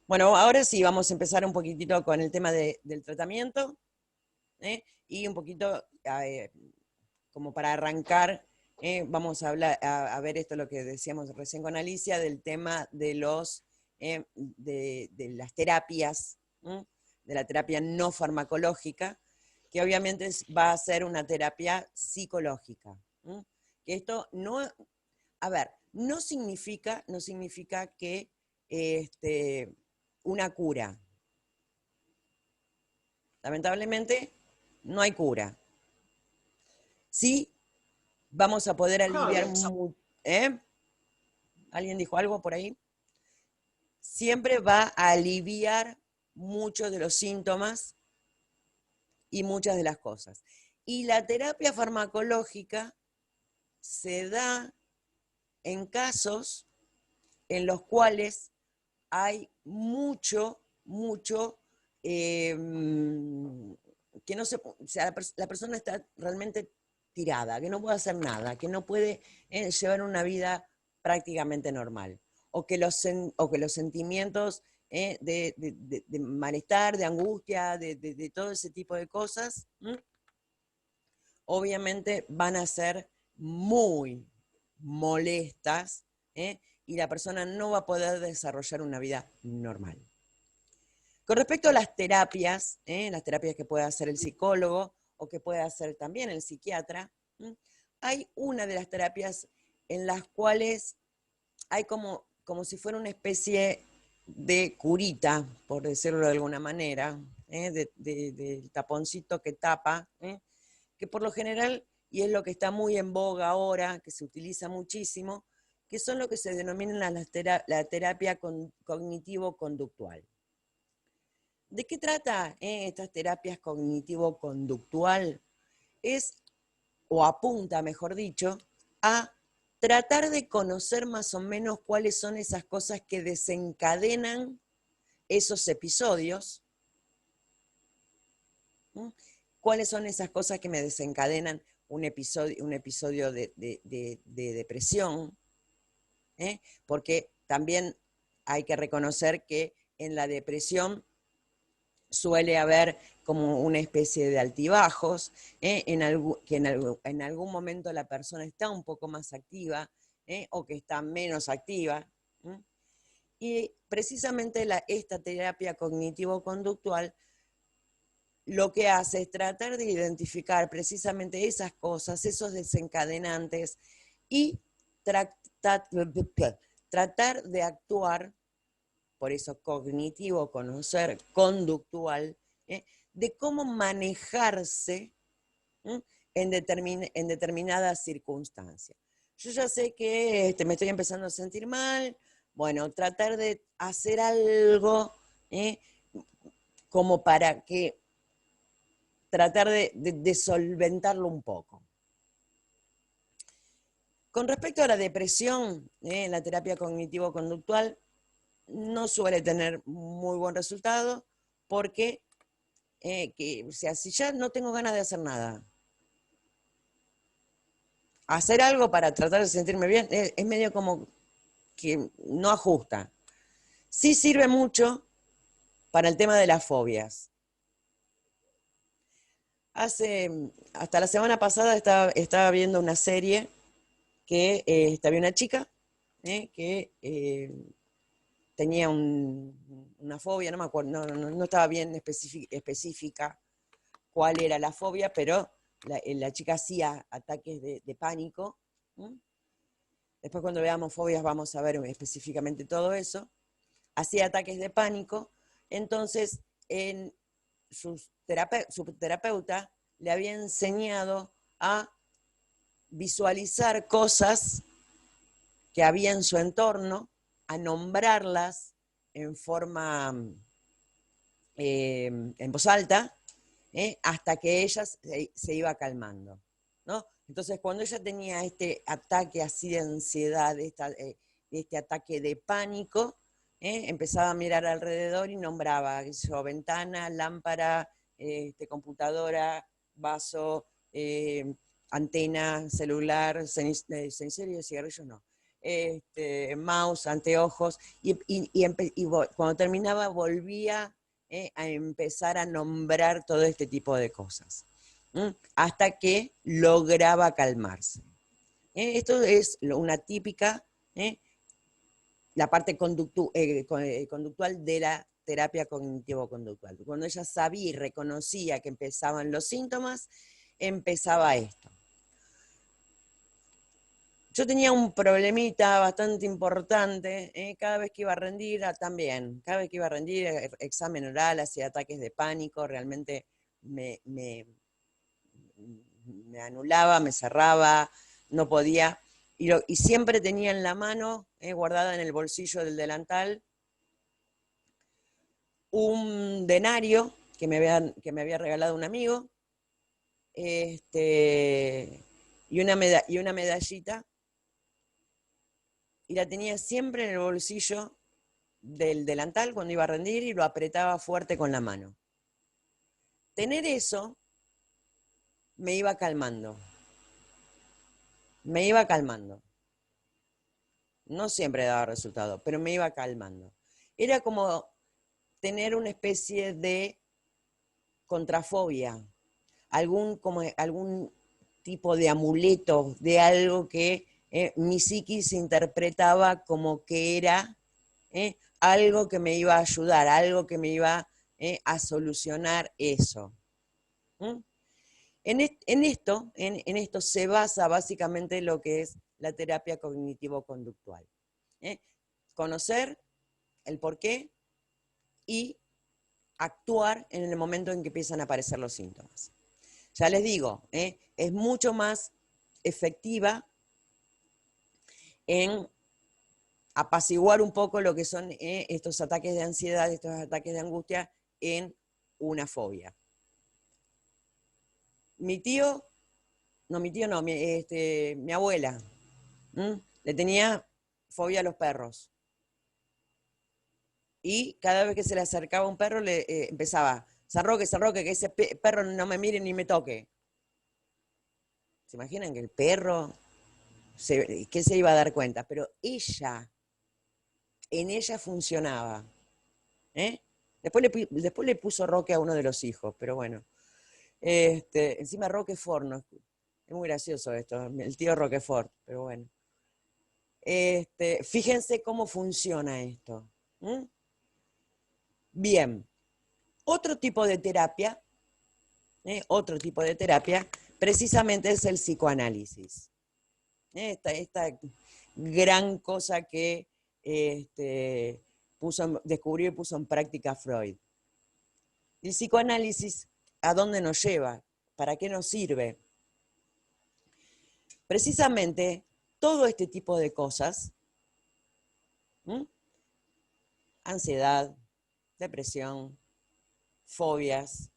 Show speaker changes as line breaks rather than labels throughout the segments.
Bueno, ahora sí vamos a empezar un poquitito con el tema del tratamiento, ¿eh? Y un poquito, como para arrancar, vamos a hablar, a ver esto lo que decíamos recién con Alicia, del tema de de las terapias, de la terapia no farmacológica, que obviamente va a ser una terapia psicológica. Que esto no, a ver, no significa que una cura. Lamentablemente, no hay cura. Sí, vamos a poder aliviar. ¿Eh? ¿Alguien dijo algo por ahí? Siempre va a aliviar muchos de los síntomas y muchas de las cosas. Y la terapia farmacológica se da en casos en los cuales hay mucho, eh, que no se, o sea, la persona está realmente tirada, que no puede hacer nada, que no puede llevar una vida prácticamente normal, o que los sentimientos de malestar, de angustia, de todo ese tipo de cosas, obviamente van a ser muy molestas, y la persona no va a poder desarrollar una vida normal. Con respecto a las terapias que puede hacer el psicólogo o que puede hacer también el psiquiatra, hay una de las terapias en las cuales hay como si fuera una especie de curita, por decirlo de alguna manera, del taponcito que tapa, que por lo general, y es lo que está muy en boga ahora, que se utiliza muchísimo, que son lo que se denominan la terapia cognitivo-conductual. ¿De qué trata estas terapias cognitivo-conductual? Es, o apunta, mejor dicho, a tratar de conocer más o menos cuáles son esas cosas que desencadenan esos episodios, ¿no? ¿Cuáles son esas cosas que me desencadenan un episodio de depresión? Porque también hay que reconocer que en la depresión suele haber como una especie de altibajos, que en algún momento la persona está un poco más activa, o que está menos activa. Y precisamente esta terapia cognitivo-conductual lo que hace es tratar de identificar precisamente esas cosas, esos desencadenantes, y tratar de actuar, por eso cognitivo, conocer, conductual, de cómo manejarse en determinadas circunstancias. Yo ya sé que me estoy empezando a sentir mal, bueno, tratar de hacer algo, como para que tratar de solventarlo un poco. Con respecto a la depresión, la terapia cognitivo-conductual no suele tener muy buen resultado porque, o sea, si ya no tengo ganas de hacer nada, hacer algo para tratar de sentirme bien es medio como que no ajusta. Sí sirve mucho para el tema de las fobias. Hasta la semana pasada estaba viendo una serie que había una chica que tenía una fobia, no me acuerdo, no estaba bien específica cuál era la fobia, pero la chica hacía ataques de pánico. Después cuando veamos fobias vamos a ver específicamente todo eso. Hacía ataques de pánico, entonces su terapeuta le había enseñado a visualizar cosas que había en su entorno, a nombrarlas en forma, en voz alta, hasta que ella se iba calmando, ¿no? Entonces, cuando ella tenía este ataque así de ansiedad, este ataque de pánico, empezaba a mirar alrededor y nombraba eso, ventana, lámpara, computadora, vaso, antena, celular, cenicero y cigarrillos no. mouse, anteojos, cuando terminaba volvía a empezar a nombrar todo este tipo de cosas, hasta que lograba calmarse. Esto es una típica, la parte conductual de la terapia cognitivo-conductual. Cuando ella sabía y reconocía que empezaban los síntomas, empezaba esto. Yo tenía un problemita bastante importante, cada vez que iba a rendir, también, cada vez que iba a rendir, examen oral, hacía ataques de pánico, realmente me anulaba, me cerraba, no podía, y siempre tenía en la mano, guardada en el bolsillo del delantal, un denario que me había regalado un amigo, y una medallita, y la tenía siempre en el bolsillo del delantal cuando iba a rendir y lo apretaba fuerte con la mano. Tener eso me iba calmando. Me iba calmando. No siempre daba resultado, pero me iba calmando. Era como tener una especie de contrafobia, algún tipo de amuleto, de algo que mi psiquis interpretaba como que era algo que me iba a ayudar, algo que me iba a solucionar eso. En esto se basa básicamente lo que es la terapia cognitivo-conductual. Conocer el porqué y actuar en el momento en que empiezan a aparecer los síntomas. Ya les digo, es mucho más efectiva en apaciguar un poco lo que son estos ataques de ansiedad, estos ataques de angustia en una fobia. Mi abuela, le tenía fobia a los perros. Y cada vez que se le acercaba un perro, le empezaba, San Roque, que ese perro no me mire ni me toque. ¿Se imaginan que el perro, que se iba a dar cuenta? Pero en ella funcionaba. Después le puso Roque a uno de los hijos, pero bueno. Encima Roquefort, ¿no? Es muy gracioso esto, el tío Roquefort, pero bueno. Fíjense cómo funciona esto. Bien, otro tipo de terapia, precisamente es el psicoanálisis. Esta gran cosa que descubrió y puso en práctica Freud. El psicoanálisis, ¿a dónde nos lleva? ¿Para qué nos sirve? Precisamente todo este tipo de cosas, ansiedad, depresión, fobias,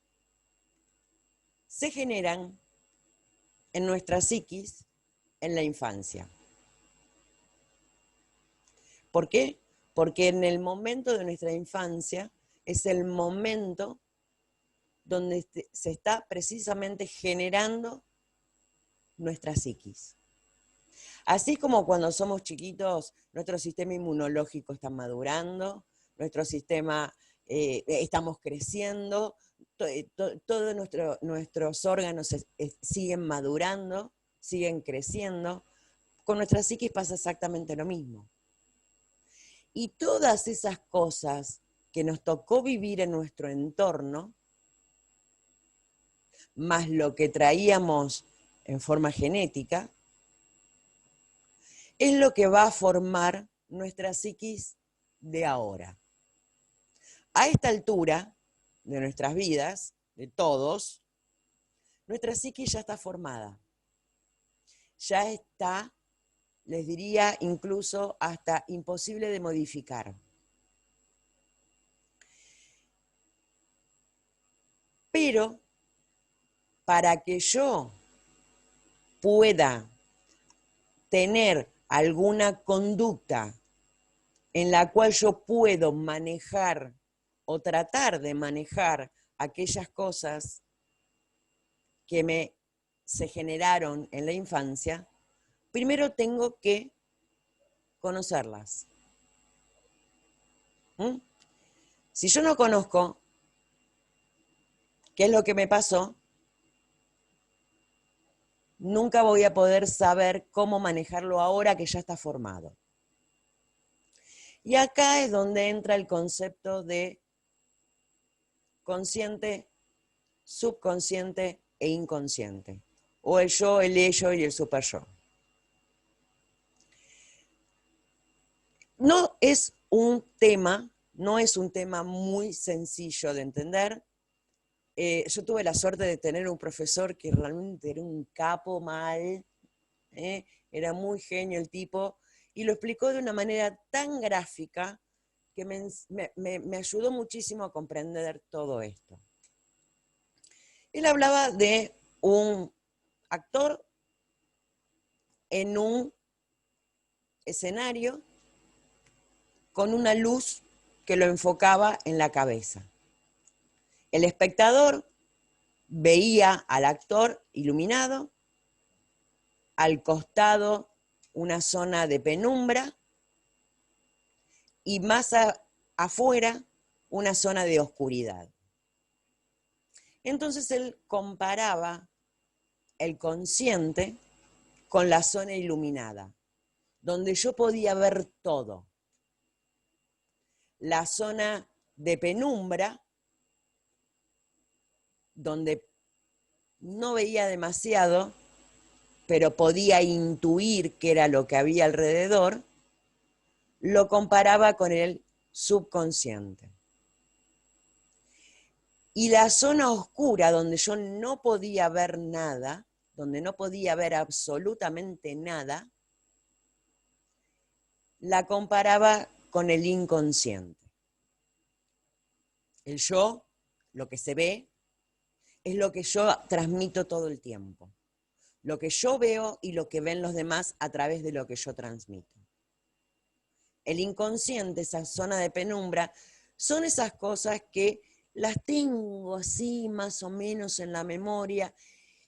se generan en nuestra psiquis en la infancia. ¿Por qué? Porque en el momento de nuestra infancia es el momento donde se está precisamente generando nuestra psiquis. Así como cuando somos chiquitos, nuestro sistema inmunológico está madurando, nuestro sistema, estamos creciendo, todos nuestros órganos siguen madurando, siguen creciendo. Con nuestra psiquis pasa exactamente lo mismo. Y todas esas cosas que nos tocó vivir en nuestro entorno, más lo que traíamos en forma genética, es lo que va a formar nuestra psiquis de ahora. A esta altura de nuestras vidas, de todos, nuestra psiquis ya está formada. Ya está, les diría, incluso hasta imposible de modificar. Pero para que yo pueda tener alguna conducta en la cual yo puedo manejar o tratar de manejar aquellas cosas que se generaron en la infancia, primero tengo que conocerlas. ¿Mm? Si yo no conozco qué es lo que me pasó, nunca voy a poder saber cómo manejarlo ahora que ya está formado. Y acá es donde entra el concepto de consciente, subconsciente e inconsciente. O el yo, el ello y el super yo. No es un tema muy sencillo de entender. Yo tuve la suerte de tener un profesor que realmente era un capo mal, era muy genio el tipo, y lo explicó de una manera tan gráfica que me ayudó muchísimo a comprender todo esto. Él hablaba de un actor en un escenario con una luz que lo enfocaba en la cabeza. El espectador veía al actor iluminado, al costado una zona de penumbra y más afuera una zona de oscuridad. Entonces él comparaba el consciente con la zona iluminada, donde yo podía ver todo. La zona de penumbra, donde no veía demasiado, pero podía intuir qué era lo que había alrededor, lo comparaba con el subconsciente. Y la zona oscura, donde yo no podía ver nada, donde no podía ver absolutamente nada, la comparaba con el inconsciente. El yo, lo que se ve, es lo que yo transmito todo el tiempo. Lo que yo veo y lo que ven los demás a través de lo que yo transmito. El inconsciente, esa zona de penumbra, son esas cosas que las tengo así más o menos en la memoria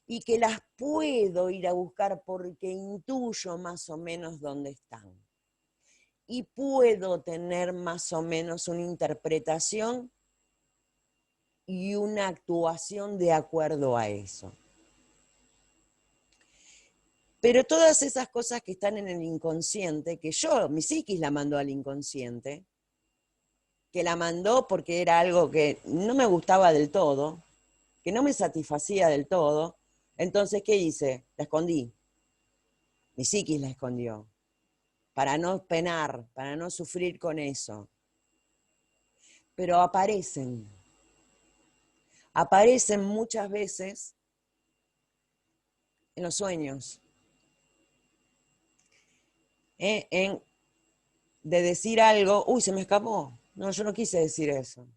y que las puedo ir a buscar porque intuyo más o menos dónde están. Y puedo tener más o menos una interpretación y una actuación de acuerdo a eso. Pero todas esas cosas que están en el inconsciente, que mi psiquis la mandó al inconsciente, que la mandó porque era algo que no me gustaba del todo, que no me satisfacía del todo, entonces, ¿qué hice? La escondí. Mi psiquis la escondió, para no penar, para no sufrir con eso. Pero aparecen muchas veces en los sueños, de decir algo, uy, se me escapó, no, yo no quise decir eso.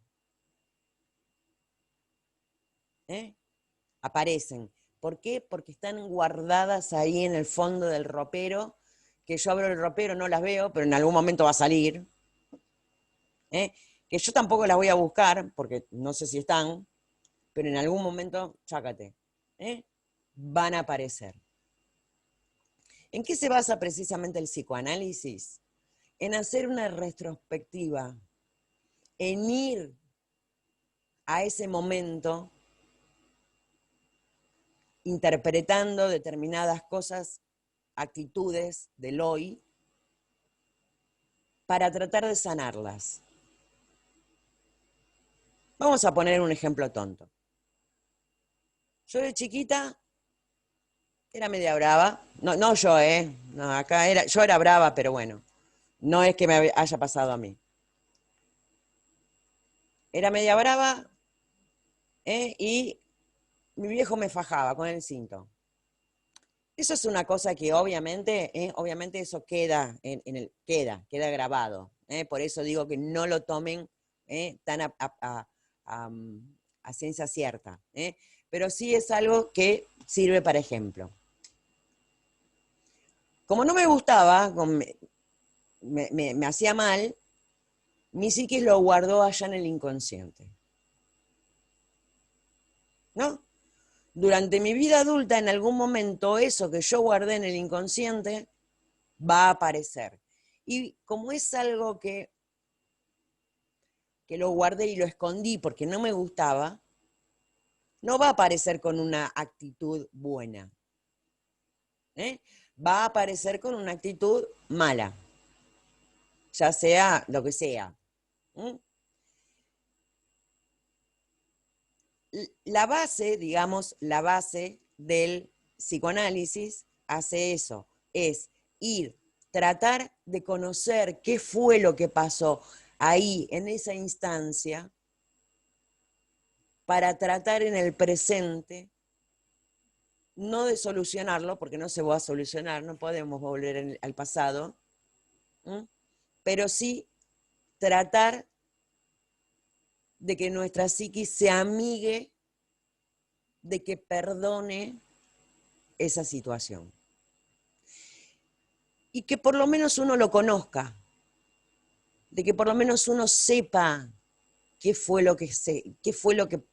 Aparecen. ¿Por qué? Porque están guardadas ahí en el fondo del ropero, que yo abro el ropero, no las veo, pero en algún momento va a salir. Que yo tampoco las voy a buscar, porque no sé si están, pero en algún momento, chácate, van a aparecer. ¿En qué se basa precisamente el psicoanálisis? En hacer una retrospectiva, en ir a ese momento interpretando determinadas cosas, actitudes del hoy, para tratar de sanarlas. Vamos a poner un ejemplo tonto. Yo de chiquita era media brava. No yo, No, yo era brava, pero bueno. No es que me haya pasado a mí. Era media brava, y mi viejo me fajaba con el cinto. Eso es una cosa que obviamente eso queda, queda grabado. Por eso digo que no lo tomen tan a ciencia cierta. Pero sí es algo que sirve para ejemplo. Como no me gustaba, me hacía mal, mi psiquis lo guardó allá en el inconsciente. ¿No? Durante mi vida adulta, en algún momento, eso que yo guardé en el inconsciente va a aparecer. Y como es algo que lo guardé y lo escondí porque no me gustaba, no va a aparecer con una actitud buena. Va a aparecer con una actitud mala, ya sea lo que sea. La base, digamos, la base del psicoanálisis hace eso, es tratar de conocer qué fue lo que pasó ahí, en esa instancia, para tratar en el presente, no de solucionarlo, porque no se va a solucionar, no podemos volver al pasado, pero sí tratar de que nuestra psiquis se amigue, de que perdone esa situación. Y que por lo menos uno lo conozca, de que por lo menos uno sepa qué fue lo que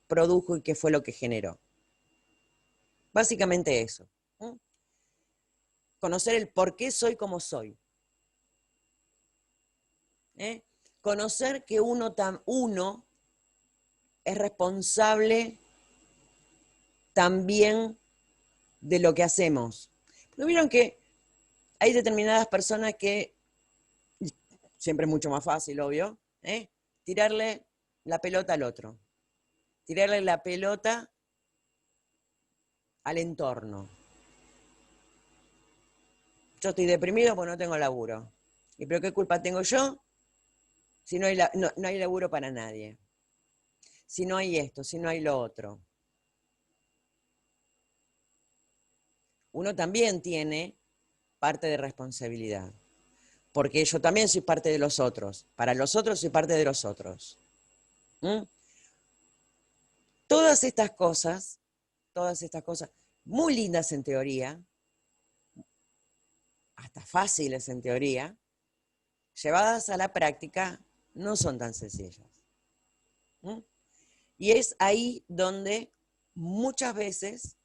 produjo y qué fue lo que generó. Básicamente eso. Conocer el por qué soy como soy. Conocer que uno es responsable también de lo que hacemos. Porque vieron que hay determinadas personas que, siempre es mucho más fácil, obvio, tirarle la pelota al otro, tirarle la pelota al entorno. Yo estoy deprimido porque no tengo laburo. ¿Y pero qué culpa tengo yo? Si no hay, no hay laburo para nadie. Si no hay esto, si no hay lo otro. Uno también tiene parte de responsabilidad. Porque yo también soy parte de los otros. Para los otros soy parte de los otros. Todas estas cosas, muy lindas en teoría, hasta fáciles en teoría, llevadas a la práctica, no son tan sencillas. Y es ahí donde muchas veces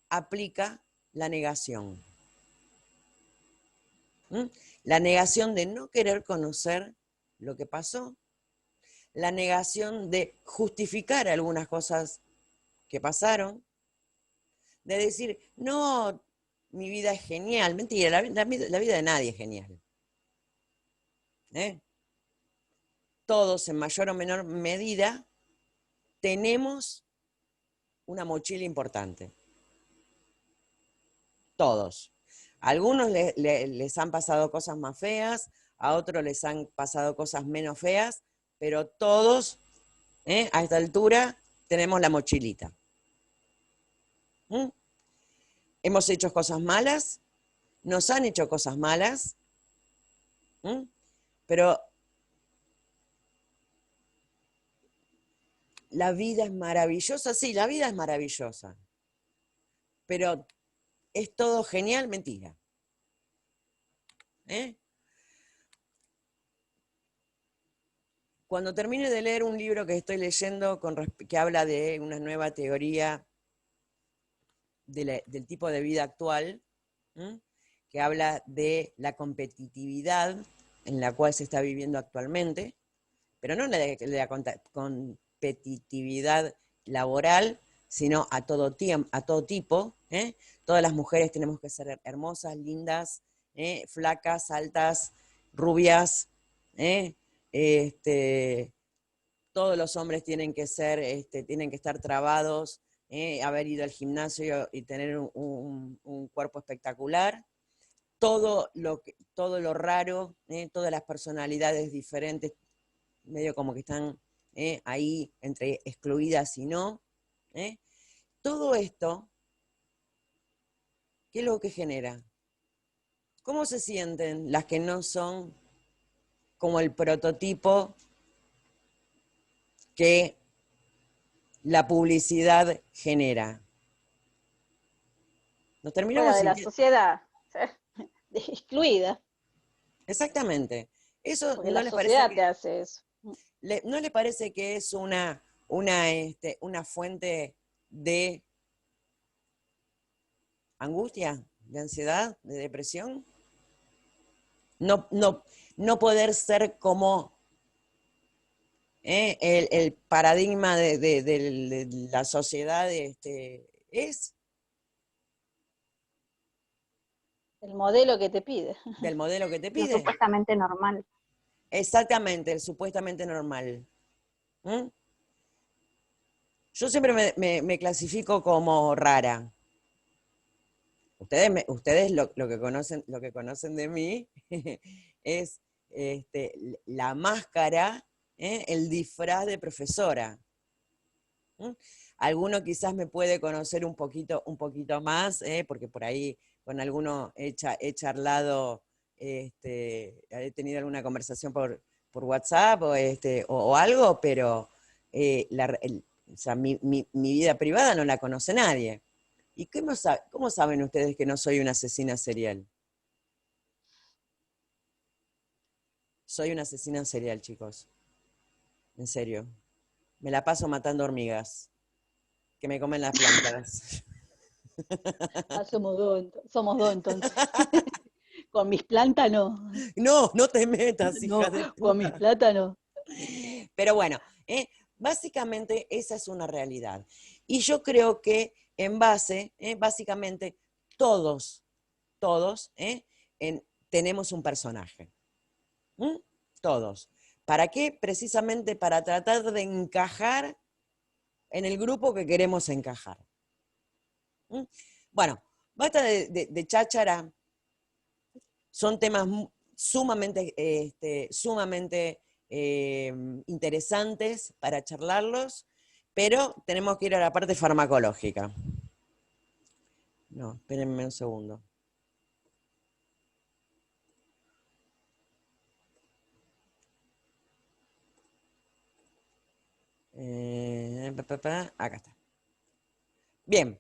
aplica la negación. La negación de no querer conocer lo que pasó, la negación de justificar algunas cosas que pasaron, de decir, no, mi vida es genial. Mentira, la vida de nadie es genial. Todos, en mayor o menor medida, tenemos una mochila importante. Todos. A algunos les han pasado cosas más feas, a otros les han pasado cosas menos feas, pero todos, a esta altura, tenemos la mochilita. Hemos hecho cosas malas, nos han hecho cosas malas, pero la vida es maravillosa. Sí, la vida es maravillosa, pero ¿es todo genial? Mentira. Cuando termine de leer un libro que estoy leyendo que habla de una nueva teoría del tipo de vida actual, que habla de la competitividad en la cual se está viviendo actualmente, pero no la competitividad laboral, sino a todo tipo. Todas las mujeres tenemos que ser hermosas, lindas, flacas, altas, rubias. Todos los hombres tienen que estar trabados, haber ido al gimnasio y tener un cuerpo espectacular. Todo lo raro, todas las personalidades diferentes, medio como que están ahí entre excluidas y no. Todo esto, ¿qué es lo que genera? ¿Cómo se sienten las que no son como el prototipo que la publicidad genera? Nos
Fuera
terminamos
de la
sintiendo...
sociedad, excluida.
Exactamente. ¿Eso
Porque
no
la
les parece
sociedad
que,
te hace eso.
no les parece que es una fuente de angustia, de ansiedad, de depresión? No poder ser como el paradigma de la sociedad es
El modelo que te pide.
del modelo que te
Lo
pide.
supuestamente normal.
Exactamente, el supuestamente normal. ¿Mm? Yo siempre me clasifico como rara. Ustedes lo que conocen de mí es la máscara, el disfraz de profesora. ¿Mm? Alguno quizás me puede conocer un poquito más, porque por ahí con alguno he charlado, he tenido alguna conversación por WhatsApp o algo, pero o sea, mi vida privada no la conoce nadie. ¿Y cómo saben ustedes que no soy una asesina serial? Soy una asesina serial, chicos. En serio. Me la paso matando hormigas que me comen las plantas.
Ah, somos dos entonces. Con mis plantas no.
No, no te metas, hija
No,
de
con mis
puta.
plátanos.
Pero bueno, básicamente esa es una realidad. Y yo creo que en base, básicamente todos, tenemos un personaje. ¿Mm? Todos. ¿Para qué? Precisamente para tratar de encajar en el grupo que queremos encajar. ¿Mm? Bueno, basta de cháchara. Son temas sumamente interesantes para charlarlos, pero tenemos que ir a la parte farmacológica. No, espérenme un segundo. Acá está. Bien,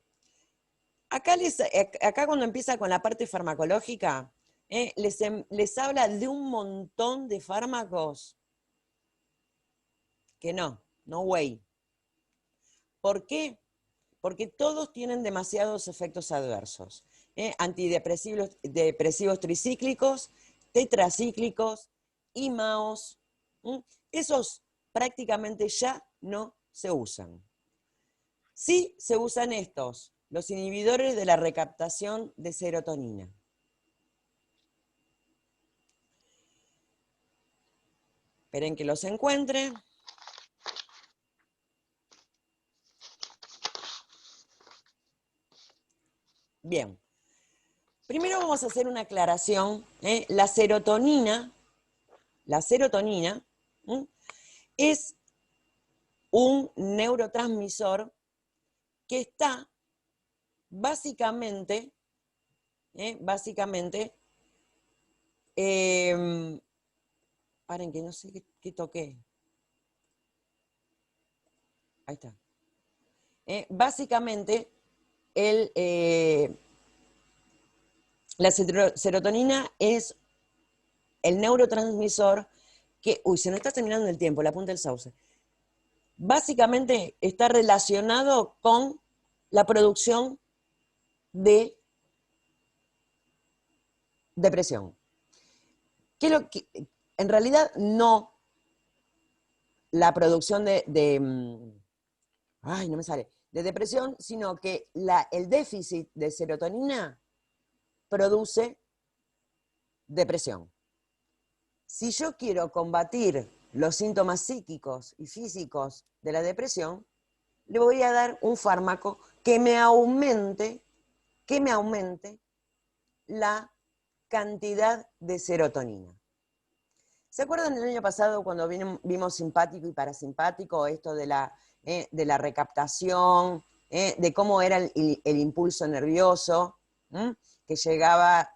acá cuando empieza con la parte farmacológica, les habla de un montón de fármacos que no way. ¿Por qué? Porque todos tienen demasiados efectos adversos. Antidepresivos tricíclicos, tetracíclicos, IMAOs, esos prácticamente ya no se usan. Sí se usan estos, los inhibidores de la recaptación de serotonina. Esperen que los encuentre. Bien. Primero vamos a hacer una aclaración. La serotonina es un neurotransmisor que está básicamente, paren que no sé qué toqué. Ahí está. Básicamente, la serotonina es el neurotransmisor que, uy, se nos está terminando el tiempo, la punta del sauce. Básicamente está relacionado con la producción de depresión. En realidad no la producción ay, no me sale, de depresión, sino que el déficit de serotonina produce depresión. Si yo quiero combatir los síntomas psíquicos y físicos de la depresión, le voy a dar un fármaco que me aumente la cantidad de serotonina. ¿Se acuerdan el año pasado cuando vimos simpático y parasimpático, esto de la recaptación, de cómo era el impulso nervioso, que llegaba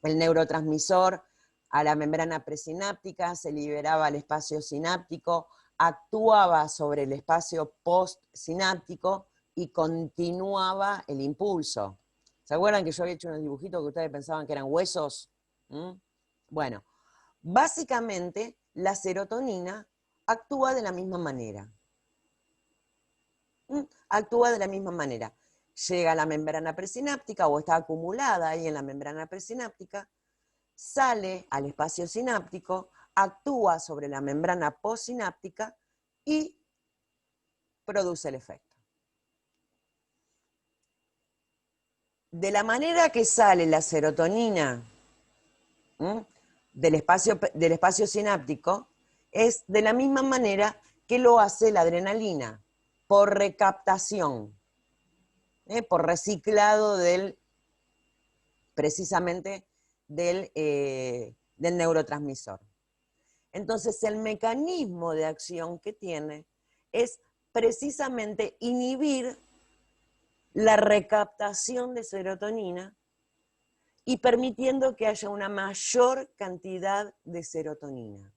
el neurotransmisor a la membrana presináptica, se liberaba al espacio sináptico, actuaba sobre el espacio postsináptico y continuaba el impulso? ¿Se acuerdan que yo había hecho unos dibujitos que ustedes pensaban que eran huesos? Bueno, básicamente la serotonina actúa de la misma manera. Actúa de la misma manera. Llega a la membrana presináptica o está acumulada ahí en la membrana presináptica, sale al espacio sináptico, actúa sobre la membrana postsináptica y produce el efecto. De la manera que sale la serotonina del espacio sináptico, es de la misma manera que lo hace la adrenalina, por recaptación, por reciclado precisamente del neurotransmisor. Entonces, el mecanismo de acción que tiene es precisamente inhibir la recaptación de serotonina y permitiendo que haya una mayor cantidad de serotonina.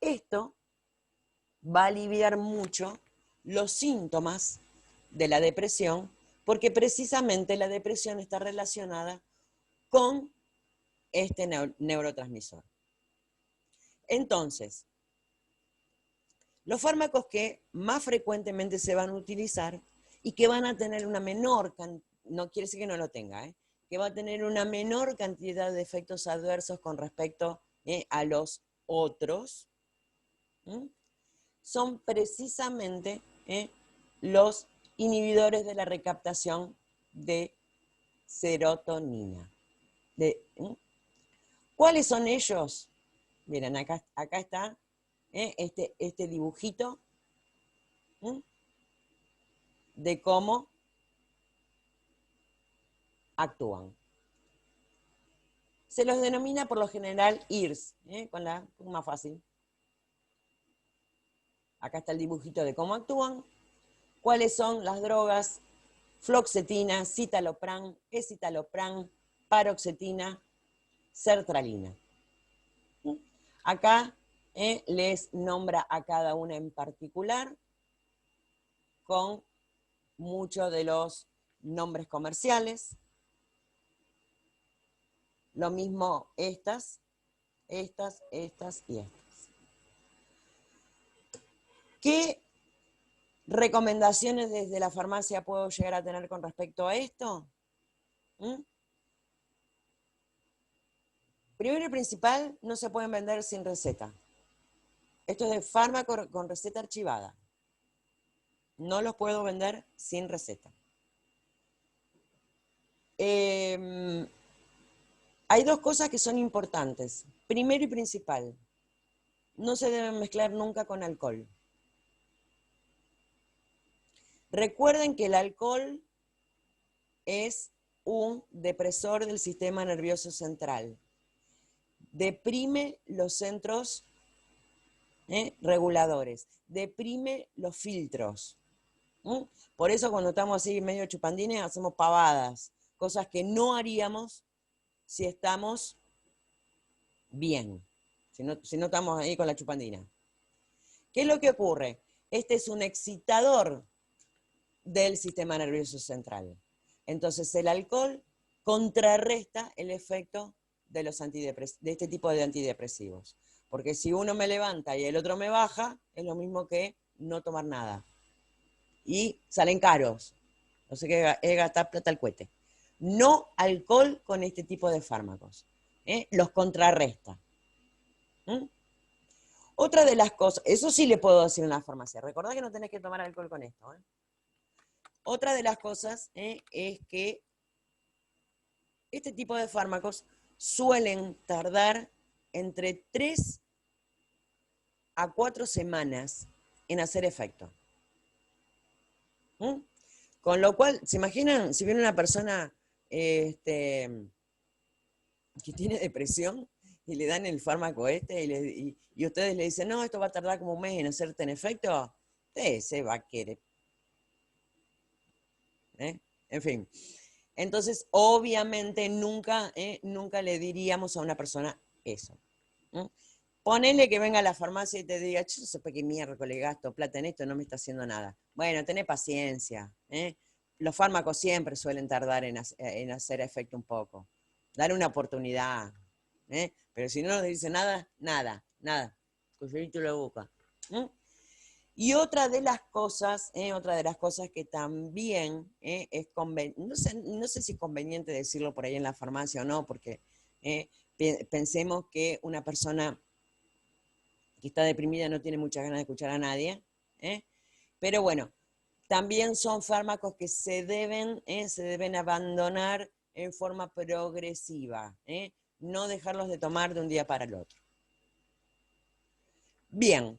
Esto va a aliviar mucho los síntomas de la depresión, porque precisamente la depresión está relacionada con este neurotransmisor. Entonces, los fármacos que más frecuentemente se van a utilizar y que van a tener una menor cantidad, no quiere decir que no lo tenga, que va a tener una menor cantidad de efectos adversos con respecto a los otros, son precisamente los inhibidores de la recaptación de serotonina. ¿Cuáles son ellos? Miren, acá está este dibujito de cómo actúan. Se los denomina por lo general IRS, con la más fácil. Acá está el dibujito de cómo actúan. ¿Cuáles son las drogas? Fluoxetina, citalopram, escitalopram, paroxetina, sertralina. Acá les nombra a cada una en particular con muchos de los nombres comerciales. Lo mismo estas y estas. ¿Qué recomendaciones desde la farmacia puedo llegar a tener con respecto a esto? Primero y principal, no se pueden vender sin receta. Esto es de fármaco con receta archivada. No los puedo vender sin receta. Hay dos cosas que son importantes. Primero y principal, no se deben mezclar nunca con alcohol. Recuerden que el alcohol es un depresor del sistema nervioso central. Deprime los centros reguladores, deprime los filtros. Por eso cuando estamos así medio chupandines hacemos pavadas, cosas que no haríamos si estamos bien, si no estamos ahí con la chupandina. ¿Qué es lo que ocurre? Este es un excitador del sistema nervioso central. Entonces el alcohol contrarresta el efecto de este tipo de antidepresivos. Porque si uno me levanta y el otro me baja, es lo mismo que no tomar nada. Y salen caros. No sé qué es gastar plata al cohete. No alcohol con este tipo de fármacos. Los contrarresta. Otra de las cosas, eso sí le puedo decir en la farmacia. Recordá que no tenés que tomar alcohol con esto. Otra de las cosas es que este tipo de fármacos suelen tardar entre 3 a 4 semanas en hacer efecto. Con lo cual, ¿se imaginan si viene una persona que tiene depresión y le dan el fármaco y ustedes le dicen, no, esto va a tardar como un mes en hacerte en efecto? Se va a querer. En fin. Entonces, obviamente, nunca le diríamos a una persona eso. Ponele que venga a la farmacia y te diga, yo no sé para qué miércoles gasto plata en esto, no me está haciendo nada. Bueno, tené paciencia. Los fármacos siempre suelen tardar en hacer efecto un poco. Dar una oportunidad. Pero si no nos dice nada, nada. Cuidadito la boca. Y otra de las cosas que también es conveniente, no sé si es conveniente decirlo por ahí en la farmacia o no, porque Pensemos que una persona que está deprimida no tiene muchas ganas de escuchar a nadie, pero bueno, también son fármacos que se deben abandonar en forma progresiva, no dejarlos de tomar de un día para el otro. Bien,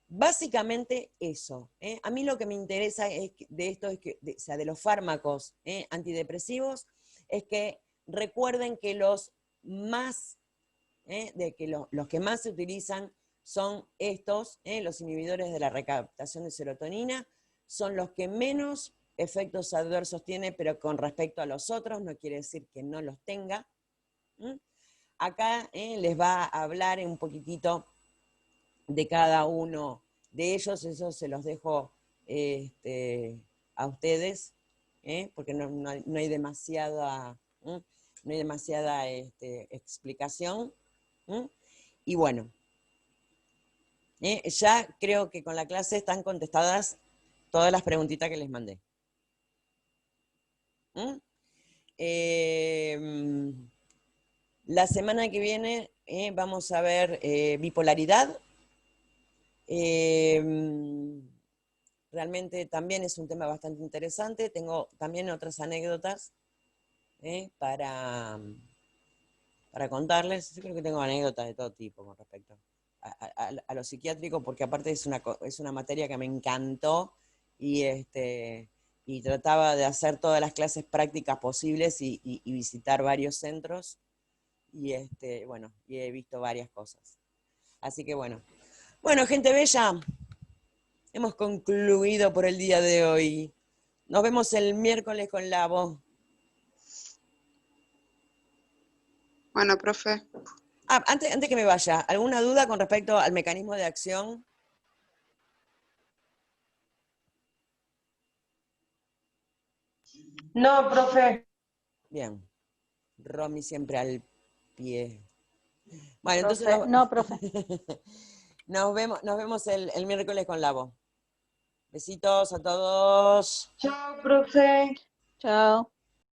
básicamente eso. A mí lo que me interesa de esto, o sea, de los fármacos antidepresivos, es que recuerden que los que más se utilizan son estos, los inhibidores de la recaptación de serotonina, son los que menos efectos adversos tienen, pero con respecto a los otros, no quiere decir que no los tenga. Acá les va a hablar un poquitito de cada uno de ellos, eso se los dejo a ustedes, porque no hay demasiada, explicación. Y bueno, ya creo que con la clase están contestadas todas las preguntitas que les mandé. La semana que viene vamos a ver bipolaridad. Realmente también es un tema bastante interesante. Tengo también otras anécdotas para contarles. Yo creo que tengo anécdotas de todo tipo con respecto a lo psiquiátrico, porque aparte es una materia que me encantó y trataba de hacer todas las clases prácticas posibles y visitar varios centros y bueno, y he visto varias cosas. Así que bueno, gente bella, hemos concluido por el día de hoy. Nos vemos el miércoles con la voz.
Bueno, profe.
Antes que me vaya, ¿alguna duda con respecto al mecanismo de acción?
No, profe.
Bien. Romy siempre al pie. Bueno,
Profe,
entonces
no, profe.
nos vemos el miércoles con la voz. Besitos a todos.
Chao, profe.
Chao.